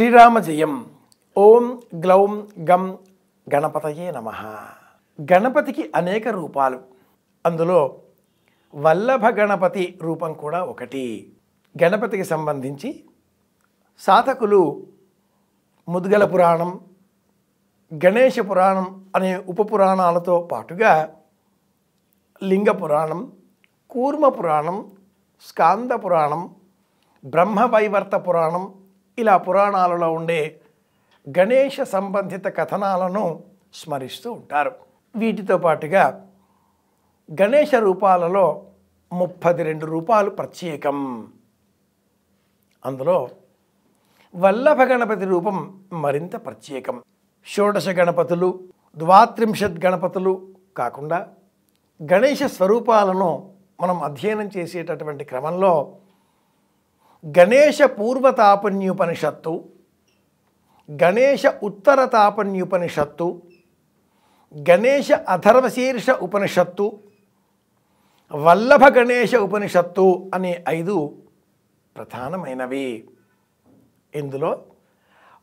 శ్రీరామ జయం. ఓం గ్లౌం గం గణపతయే నమః. గణపతికి అనేక రూపాలు. అందులో వల్లభ గణపతి రూపం కూడా ఒకటి. గణపతికి సంబంధించి సాధకులు ముద్గల పురాణం, గణేష పురాణం అనే ఉపపురాణాలతో పాటుగా లింగ పురాణం, కూర్మ పురాణం, స్కాంద పురాణం, బ్రహ్మవైవర్త పురాణం ఇలా పురాణాలలో ఉండే గణేష సంబంధిత కథనాలను స్మరిస్తూ ఉంటారు. వీటితో పాటుగా గణేష రూపాలలో 32 రూపాలు ప్రత్యేకం. అందులో వల్లభ గణపతి రూపం మరింత ప్రత్యేకం. షోడశ గణపతులు, ద్వాత్రింశత్ గణపతులు కాకుండా గణేష స్వరూపాలను మనం అధ్యయనం చేసేటటువంటి క్రమంలో గణేష పూర్వతాపన్యుపనిషత్తు, గణేష ఉత్తరతాపన్యుపనిషత్తు, గణేష అథర్వశీర్ష ఉపనిషత్తు, వల్లభ గణేష ఉపనిషత్తు అనే 5 ప్రధానమైనవి. ఇందులో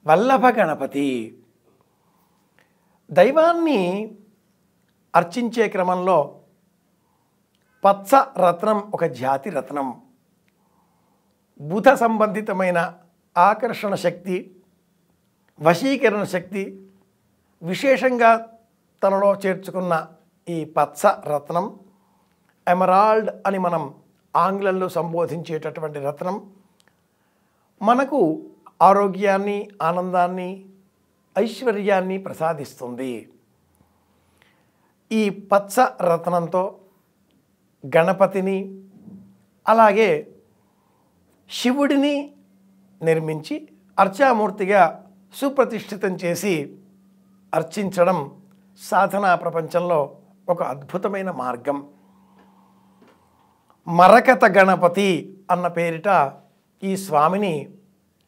వల్లభ గణపతి దైవాన్ని అర్చించే క్రమంలో పచ్చ రత్నం ఒక జాతి రత్నం. బుధ సంబంధితమైన ఆకర్షణ శక్తి, వశీకరణ శక్తి విశేషంగా తనలో చేర్చుకున్న ఈ పచ్చ రత్నం, ఎమరాల్డ్ అని మనం ఆంగ్లంలో సంబోధించేటటువంటి రత్నం మనకు ఆరోగ్యాన్ని, ఆనందాన్ని, ఐశ్వర్యాన్ని ప్రసాదిస్తుంది. ఈ పచ్చ రత్నంతో గణపతిని అలాగే శివుడిని నిర్మించి అర్చామూర్తిగా సుప్రతిష్ఠితం చేసి అర్చించడం సాధనా ప్రపంచంలో ఒక అద్భుతమైన మార్గం. మరకత గణపతి అన్న పేరిట ఈ స్వామిని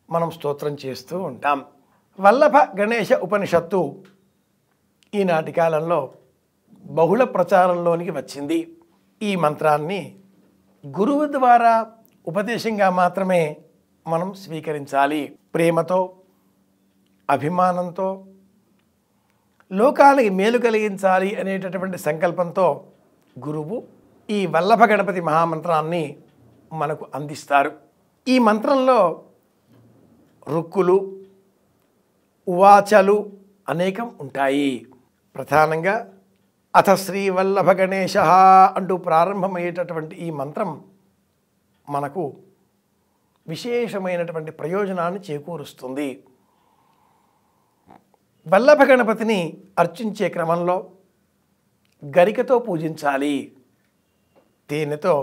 మనం స్తోత్రం చేస్తూ ఉంటాం. వల్లభ గణేష ఉపనిషత్తు ఈనాటి కాలంలో బహుళ ప్రచారంలోనికి వచ్చింది. ఈ మంత్రాన్ని గురువు ద్వారా ఉపదేశంగా మాత్రమే మనం స్వీకరించాలి. ప్రేమతో, అభిమానంతో, లోకానికి మేలు కలిగించాలి అనేటటువంటి సంకల్పంతో గురువు ఈ వల్లభ గణపతి మహామంత్రాన్ని మనకు అందిస్తారు. ఈ మంత్రంలో రుక్కులు, ఉవాచలు అనేకం ఉంటాయి. ప్రధానంగా అథ శ్రీ వల్లభ గణేశ అంటూ ప్రారంభమయ్యేటటువంటి ఈ మంత్రం మనకు విశేషమైనటువంటి ప్రయోజనాన్ని చేకూరుస్తుంది. వల్లభ గణపతిని అర్చించే క్రమంలో గరికతో పూజించాలి. తేనెతో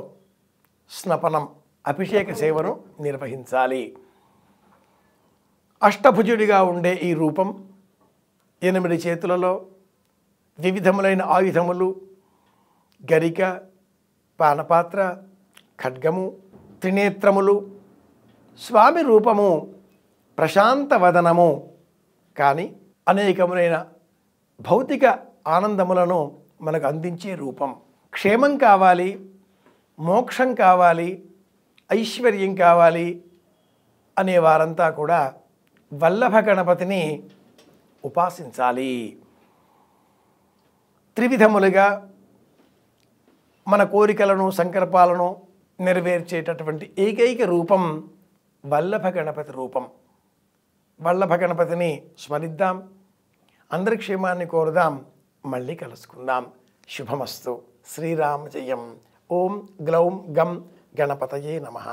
స్నపనం, అభిషేక సేవను నిర్వహించాలి. అష్టభుజుడిగా ఉండే ఈ రూపం 8 చేతులలో వివిధములైన ఆయుధములు, గరిక, పానపాత్ర, ఖడ్గము, త్రినేత్రములు, స్వామి రూపము ప్రశాంత వదనము. కానీ అనేకములైన భౌతిక ఆనందములను మనకు అందించే రూపం. క్షేమం కావాలి, మోక్షం కావాలి, ఐశ్వర్యం కావాలి అనేవారంతా కూడా వల్లభ గణపతిని ఉపాసించాలి. త్రివిధములుగా మన కోరికలను, సంకల్పాలను నెరవేర్చేటటువంటి ఏకైక రూపం వల్లభ గణపతి రూపం. వల్లభ గణపతిని స్మరిద్దాం, అందరి క్షేమాన్ని కోరుదాం. మళ్ళీ కలుసుకుందాం. శుభమస్తు. శ్రీరామ జయం. ఓం గ్లౌం గం గణపతయే నమః.